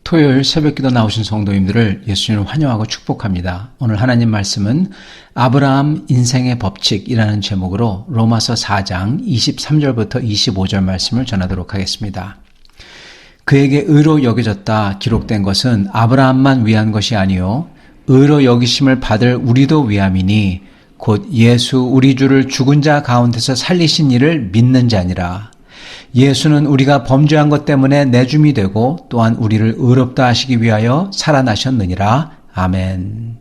토요일 새벽기도 나오신 성도님들을 예수님을 환영하고 축복합니다. 오늘 하나님 말씀은 아브라함 인생의 법칙이라는 제목으로 로마서 4장 23절부터 25절 말씀을 전하도록 하겠습니다. 그에게 의로 여겨졌다 기록된 것은 아브라함만 위한 것이 아니요 의로 여기심을 받을 우리도 위함이니 곧 예수 우리 주를 죽은 자 가운데서 살리신 이를 믿는 자니라. 예수는 우리가 범죄한 것 때문에 내줌이 되고 또한 우리를 의롭다 하시기 위하여 살아나셨느니라. 아멘.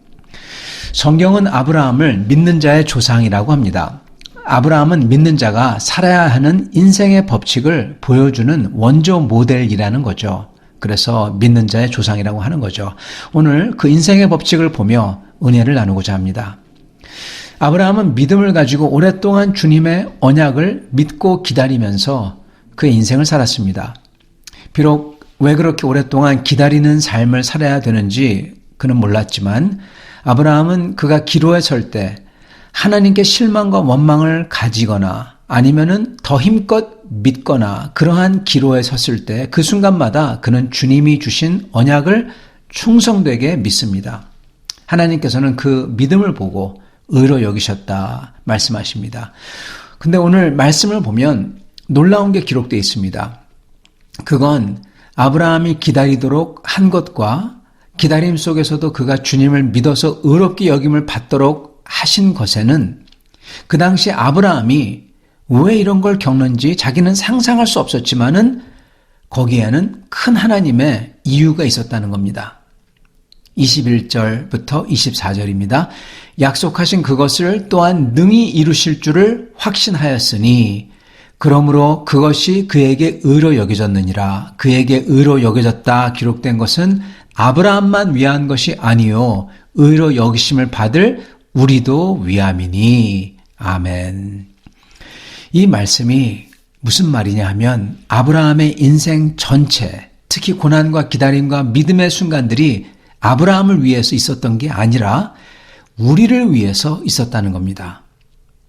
성경은 아브라함을 믿는 자의 조상이라고 합니다. 아브라함은 믿는 자가 살아야 하는 인생의 법칙을 보여주는 원조 모델이라는 거죠. 그래서 믿는 자의 조상이라고 하는 거죠. 오늘 그 인생의 법칙을 보며 은혜를 나누고자 합니다. 아브라함은 믿음을 가지고 오랫동안 주님의 언약을 믿고 기다리면서 그의 인생을 살았습니다. 비록 왜 그렇게 오랫동안 기다리는 삶을 살아야 되는지 그는 몰랐지만 아브라함은 그가 기로에 설 때 하나님께 실망과 원망을 가지거나 아니면은 더 힘껏 믿거나 그러한 기로에 섰을 때 그 순간마다 그는 주님이 주신 언약을 충성되게 믿습니다. 하나님께서는 그 믿음을 보고 의로 여기셨다 말씀하십니다. 근데 오늘 말씀을 보면 놀라운 게 기록되어 있습니다. 그건 아브라함이 기다리도록 한 것과 기다림 속에서도 그가 주님을 믿어서 의롭게 여김을 받도록 하신 것에는 그 당시 아브라함이 왜 이런 걸 겪는지 자기는 상상할 수 없었지만은 거기에는 큰 하나님의 이유가 있었다는 겁니다. 21절부터 24절입니다. 약속하신 그것을 또한 능히 이루실 줄을 확신하였으니 그러므로 그것이 그에게 의로 여겨졌느니라. 그에게 의로 여겨졌다 기록된 것은 아브라함만 위한 것이 아니요 의로 여기심을 받을 우리도 위함이니. 아멘. 이 말씀이 무슨 말이냐 하면 아브라함의 인생 전체, 특히 고난과 기다림과 믿음의 순간들이 아브라함을 위해서 있었던 게 아니라 우리를 위해서 있었다는 겁니다.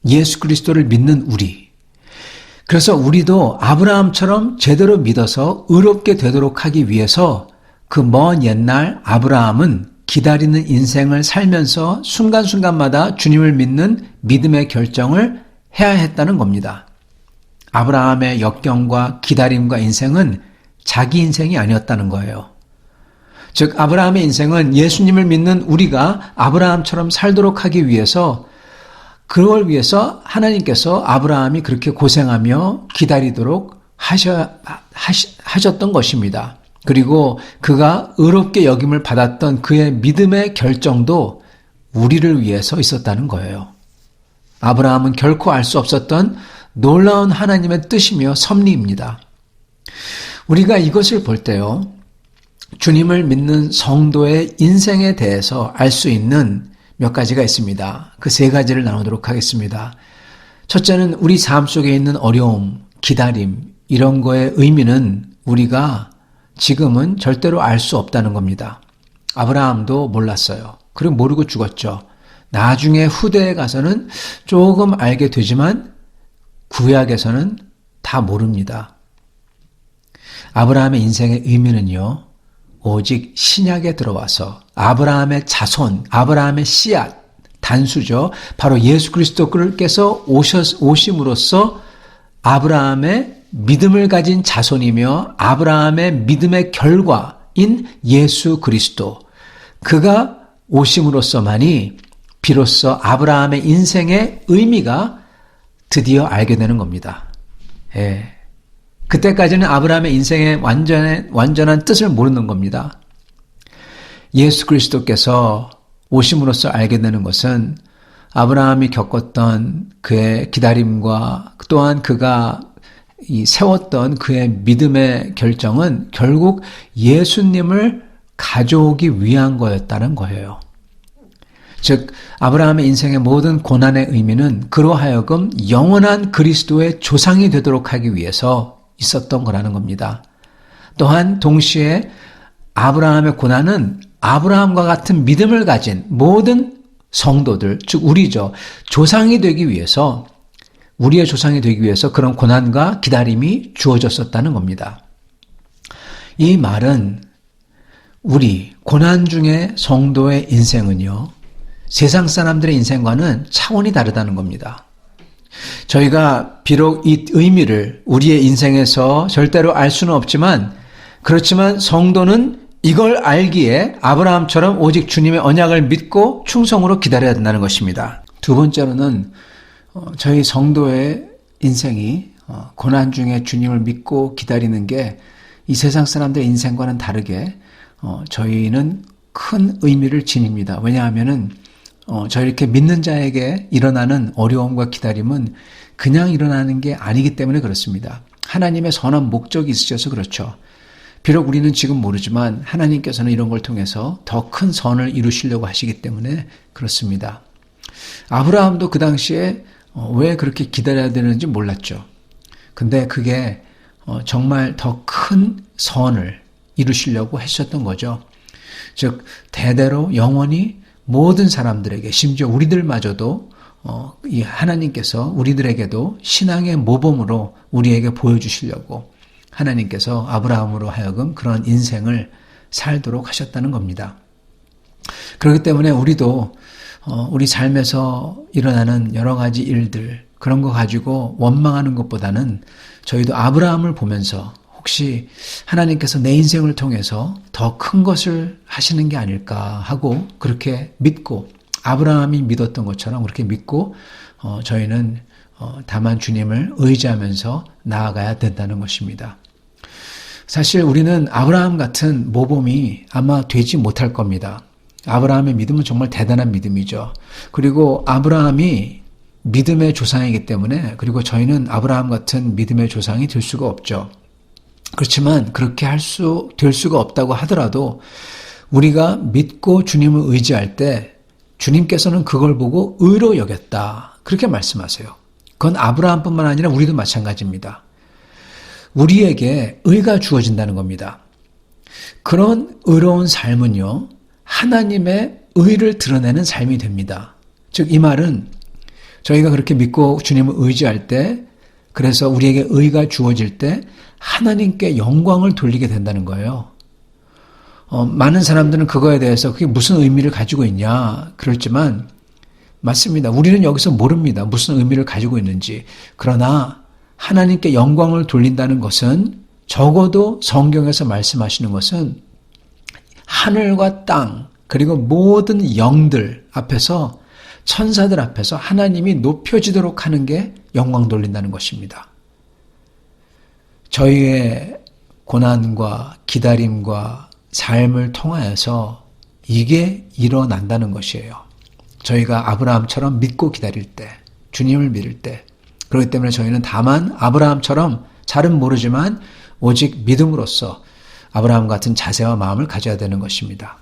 예수 그리스도를 믿는 우리. 그래서 우리도 아브라함처럼 제대로 믿어서 의롭게 되도록 하기 위해서 그 먼 옛날 아브라함은 기다리는 인생을 살면서 순간순간마다 주님을 믿는 믿음의 결정을 해야 했다는 겁니다. 아브라함의 역경과 기다림과 인생은 자기 인생이 아니었다는 거예요. 즉 아브라함의 인생은 예수님을 믿는 우리가 아브라함처럼 살도록 하기 위해서 그걸 위해서 하나님께서 아브라함이 그렇게 고생하며 기다리도록 하셨던 것입니다. 그리고 그가 의롭게 여김을 받았던 그의 믿음의 결정도 우리를 위해서 있었다는 거예요. 아브라함은 결코 알 수 없었던 놀라운 하나님의 뜻이며 섭리입니다. 우리가 이것을 볼 때요, 주님을 믿는 성도의 인생에 대해서 알 수 있는 몇 가지가 있습니다. 그 세 가지를 나누도록 하겠습니다. 첫째는 우리 삶 속에 있는 어려움, 기다림, 이런 거의 의미는 우리가 지금은 절대로 알 수 없다는 겁니다. 아브라함도 몰랐어요. 그리고 모르고 죽었죠. 나중에 후대에 가서는 조금 알게 되지만 구약에서는 다 모릅니다. 아브라함의 인생의 의미는요, 오직 신약에 들어와서 아브라함의 자손, 아브라함의 씨앗, 단수죠. 바로 예수 그리스도께서 오심으로써 아브라함의 믿음을 가진 자손이며 아브라함의 믿음의 결과인 예수 그리스도, 그가 오심으로써만이 비로소 아브라함의 인생의 의미가 드디어 알게 되는 겁니다. 예. 그때까지는 아브라함의 인생의 완전한 뜻을 모르는 겁니다. 예수 그리스도께서 오심으로써 알게 되는 것은 아브라함이 겪었던 그의 기다림과 또한 그가 세웠던 그의 믿음의 결정은 결국 예수님을 가져오기 위한 거였다는 거예요. 즉 아브라함의 인생의 모든 고난의 의미는 그로 하여금 영원한 그리스도의 조상이 되도록 하기 위해서 있었던 거라는 겁니다. 또한 동시에 아브라함의 고난은 아브라함과 같은 믿음을 가진 모든 성도들, 즉 우리죠, 조상이 되기 위해서, 우리의 조상이 되기 위해서 그런 고난과 기다림이 주어졌었다는 겁니다. 이 말은 우리 고난 중에 성도의 인생은요, 세상 사람들의 인생과는 차원이 다르다는 겁니다. 저희가 비록 이 의미를 우리의 인생에서 절대로 알 수는 없지만, 그렇지만 성도는 이걸 알기에 아브라함처럼 오직 주님의 언약을 믿고 충성으로 기다려야 된다는 것입니다. 두 번째로는 저희 성도의 인생이 고난 중에 주님을 믿고 기다리는 게 이 세상 사람들의 인생과는 다르게 저희는 큰 의미를 지닙니다. 왜냐하면은 저희 이렇게 믿는 자에게 일어나는 어려움과 기다림은 그냥 일어나는 게 아니기 때문에 그렇습니다. 하나님의 선한 목적이 있으셔서 그렇죠. 비록 우리는 지금 모르지만 하나님께서는 이런 걸 통해서 더 큰 선을 이루시려고 하시기 때문에 그렇습니다. 아브라함도 그 당시에 왜 그렇게 기다려야 되는지 몰랐죠. 근데 그게 정말 더 큰 선을 이루시려고 하셨던 거죠. 즉 대대로 영원히 모든 사람들에게, 심지어 우리들마저도 이 하나님께서 우리들에게도 신앙의 모범으로 우리에게 보여주시려고 하나님께서 아브라함으로 하여금 그런 인생을 살도록 하셨다는 겁니다. 그렇기 때문에 우리도 우리 삶에서 일어나는 여러 가지 일들, 그런 거 가지고 원망하는 것보다는 저희도 아브라함을 보면서 혹시 하나님께서 내 인생을 통해서 더 큰 것을 하시는 게 아닐까 하고 그렇게 믿고, 아브라함이 믿었던 것처럼 그렇게 믿고 저희는 다만 주님을 의지하면서 나아가야 된다는 것입니다. 사실 우리는 아브라함 같은 모범이 아마 되지 못할 겁니다. 아브라함의 믿음은 정말 대단한 믿음이죠. 그리고 아브라함이 믿음의 조상이기 때문에, 그리고 저희는 아브라함 같은 믿음의 조상이 될 수가 없죠. 그렇지만 그렇게 될 수가 없다고 하더라도 우리가 믿고 주님을 의지할 때 주님께서는 그걸 보고 의로 여겼다, 그렇게 말씀하세요. 그건 아브라함뿐만 아니라 우리도 마찬가지입니다. 우리에게 의가 주어진다는 겁니다. 그런 의로운 삶은요, 하나님의 의를 드러내는 삶이 됩니다. 즉 이 말은 저희가 그렇게 믿고 주님을 의지할 때, 그래서 우리에게 의가 주어질 때 하나님께 영광을 돌리게 된다는 거예요. 많은 사람들은 그거에 대해서 그게 무슨 의미를 가지고 있냐 그렇지만, 맞습니다. 우리는 여기서 모릅니다. 무슨 의미를 가지고 있는지. 그러나 하나님께 영광을 돌린다는 것은, 적어도 성경에서 말씀하시는 것은 하늘과 땅 그리고 모든 영들 앞에서, 천사들 앞에서 하나님이 높여지도록 하는 게 영광 돌린다는 것입니다. 저희의 고난과 기다림과 삶을 통하여서 이게 일어난다는 것이에요. 저희가 아브라함처럼 믿고 기다릴 때, 주님을 믿을 때. 그렇기 때문에 저희는 다만 아브라함처럼 잘은 모르지만 오직 믿음으로써 아브라함 같은 자세와 마음을 가져야 되는 것입니다.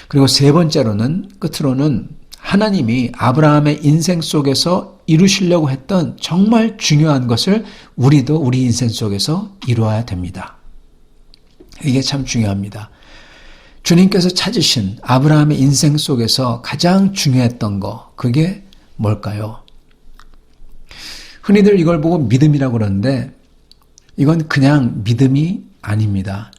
그리고 세 번째로는, 끝으로는 하나님이 아브라함의 인생 속에서 이루시려고 했던 정말 중요한 것을 우리도 우리 인생 속에서 이루어야 됩니다. 이게 참 중요합니다. 주님께서 찾으신 아브라함의 인생 속에서 가장 중요했던 거, 그게 뭘까요? 흔히들 이걸 보고 믿음이라고 그러는데 이건 그냥 믿음이 아닙니다.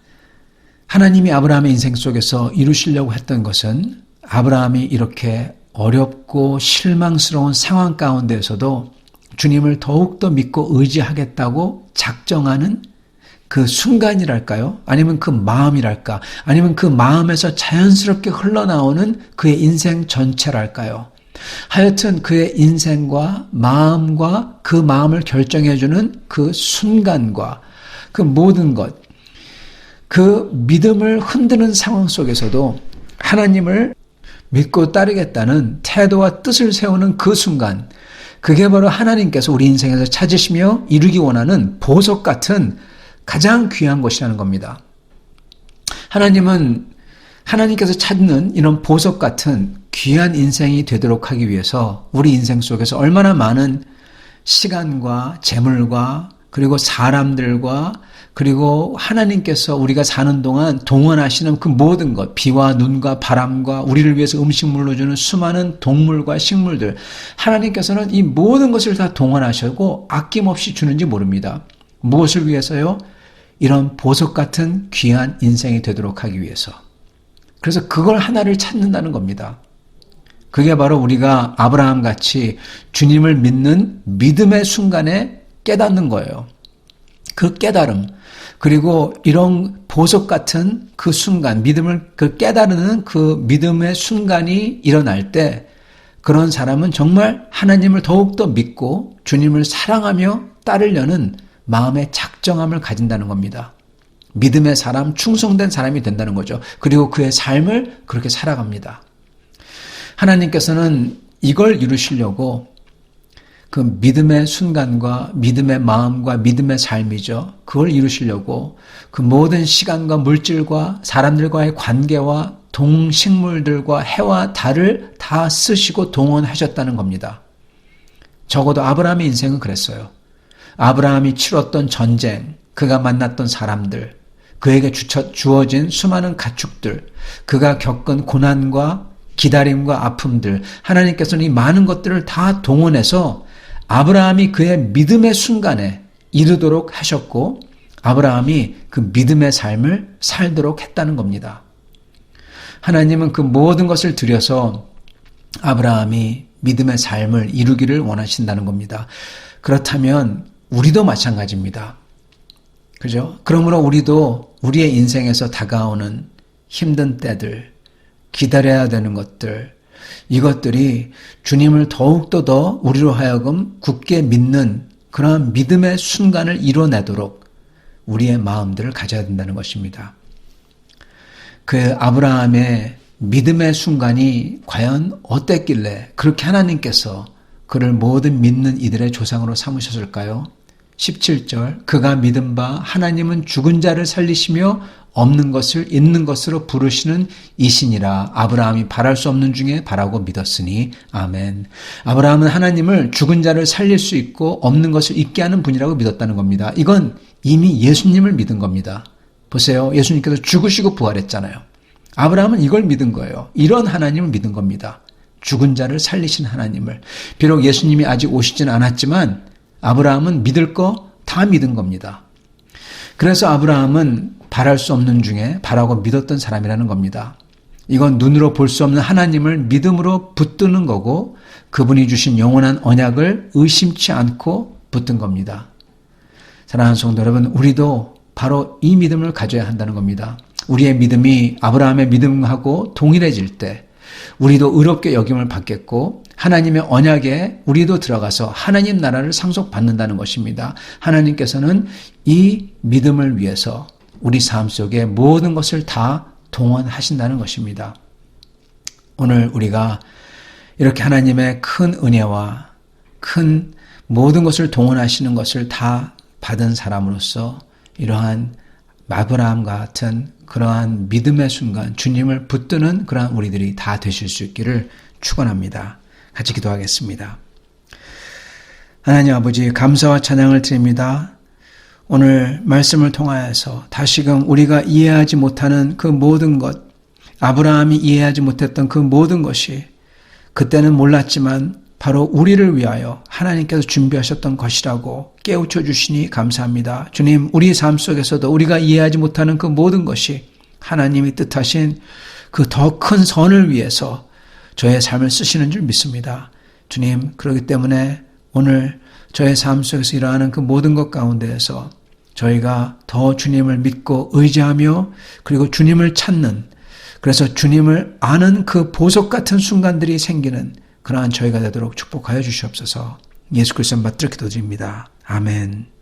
하나님이 아브라함의 인생 속에서 이루시려고 했던 것은 아브라함이 이렇게 어렵고 실망스러운 상황 가운데에서도 주님을 더욱더 믿고 의지하겠다고 작정하는 그 순간이랄까요? 아니면 그 마음이랄까? 아니면 그 마음에서 자연스럽게 흘러나오는 그의 인생 전체랄까요? 하여튼 그의 인생과 마음과 그 마음을 결정해주는 그 순간과 그 모든 것, 그 믿음을 흔드는 상황 속에서도 하나님을 믿고 따르겠다는 태도와 뜻을 세우는 그 순간, 그게 바로 하나님께서 우리 인생에서 찾으시며 이루기 원하는 보석 같은 가장 귀한 것이라는 겁니다. 하나님께서 찾는 이런 보석 같은 귀한 인생이 되도록 하기 위해서 우리 인생 속에서 얼마나 많은 시간과 재물과 그리고 사람들과 그리고 하나님께서 우리가 사는 동안 동원하시는 그 모든 것, 비와 눈과 바람과 우리를 위해서 음식물로 주는 수많은 동물과 식물들, 하나님께서는 이 모든 것을 다 동원하시고 아낌없이 주는지 모릅니다. 무엇을 위해서요? 이런 보석 같은 귀한 인생이 되도록 하기 위해서. 그래서 그걸 하나를 찾는다는 겁니다. 그게 바로 우리가 아브라함 같이 주님을 믿는 믿음의 순간에 깨닫는 거예요. 그 깨달음, 그리고 이런 보석 같은 그 순간, 믿음을 깨달는 그 믿음의 순간이 일어날 때 그런 사람은 정말 하나님을 더욱더 믿고 주님을 사랑하며 따르려는 마음의 작정함을 가진다는 겁니다. 믿음의 사람, 충성된 사람이 된다는 거죠. 그리고 그의 삶을 그렇게 살아갑니다. 하나님께서는 이걸 이루시려고 그 믿음의 순간과 믿음의 마음과 믿음의 삶이죠. 그걸 이루시려고 그 모든 시간과 물질과 사람들과의 관계와 동식물들과 해와 달을 다 쓰시고 동원하셨다는 겁니다. 적어도 아브라함의 인생은 그랬어요. 아브라함이 치렀던 전쟁, 그가 만났던 사람들, 그에게 주어진 수많은 가축들, 그가 겪은 고난과 기다림과 아픔들, 하나님께서는 이 많은 것들을 다 동원해서 아브라함이 그의 믿음의 순간에 이르도록 하셨고 아브라함이 그 믿음의 삶을 살도록 했다는 겁니다. 하나님은 그 모든 것을 들여서 아브라함이 믿음의 삶을 이루기를 원하신다는 겁니다. 그렇다면 우리도 마찬가지입니다. 그죠? 그러므로 우리도 우리의 인생에서 다가오는 힘든 때들, 기다려야 되는 것들, 이것들이 주님을 더욱더 더 우리로 하여금 굳게 믿는 그러한 믿음의 순간을 이뤄내도록 우리의 마음들을 가져야 된다는 것입니다. 그 아브라함의 믿음의 순간이 과연 어땠길래 그렇게 하나님께서 그를 모든 믿는 이들의 조상으로 삼으셨을까요? 17절, 그가 믿은 바 하나님은 죽은 자를 살리시며 없는 것을 있는 것으로 부르시는 이시니라. 아브라함이 바랄 수 없는 중에 바라고 믿었으니 아멘. 아브라함은 하나님을 죽은 자를 살릴 수 있고 없는 것을 있게 하는 분이라고 믿었다는 겁니다. 이건 이미 예수님을 믿은 겁니다. 보세요. 예수님께서 죽으시고 부활했잖아요. 아브라함은 이걸 믿은 거예요. 이런 하나님을 믿은 겁니다. 죽은 자를 살리신 하나님을. 비록 예수님이 아직 오시진 않았지만 아브라함은 믿을 거 다 믿은 겁니다. 그래서 아브라함은 바랄 수 없는 중에 바라고 믿었던 사람이라는 겁니다. 이건 눈으로 볼 수 없는 하나님을 믿음으로 붙드는 거고 그분이 주신 영원한 언약을 의심치 않고 붙든 겁니다. 사랑하는 성도 여러분, 우리도 바로 이 믿음을 가져야 한다는 겁니다. 우리의 믿음이 아브라함의 믿음하고 동일해질 때 우리도 의롭게 여김을 받겠고 하나님의 언약에 우리도 들어가서 하나님 나라를 상속받는다는 것입니다. 하나님께서는 이 믿음을 위해서 우리 삶 속에 모든 것을 다 동원하신다는 것입니다. 오늘 우리가 이렇게 하나님의 큰 은혜와 큰 모든 것을 동원하시는 것을 다 받은 사람으로서 이러한 아브라함 같은 그러한 믿음의 순간 주님을 붙드는 그러한 우리들이 다 되실 수 있기를 축원합니다. 같이 기도하겠습니다. 하나님 아버지, 감사와 찬양을 드립니다. 오늘 말씀을 통하여서 다시금 우리가 이해하지 못하는 그 모든 것, 아브라함이 이해하지 못했던 그 모든 것이 그때는 몰랐지만 바로 우리를 위하여 하나님께서 준비하셨던 것이라고 깨우쳐 주시니 감사합니다. 주님, 우리 삶 속에서도 우리가 이해하지 못하는 그 모든 것이 하나님이 뜻하신 그 더 큰 선을 위해서 저의 삶을 쓰시는 줄 믿습니다. 주님, 그렇기 때문에 오늘 저의 삶 속에서 일어나는 그 모든 것 가운데에서 저희가 더 주님을 믿고 의지하며 그리고 주님을 찾는, 그래서 주님을 아는 그 보석 같은 순간들이 생기는 그러한 저희가 되도록 축복하여 주시옵소서. 예수 그리스도의 받들어 기도드립니다. 아멘.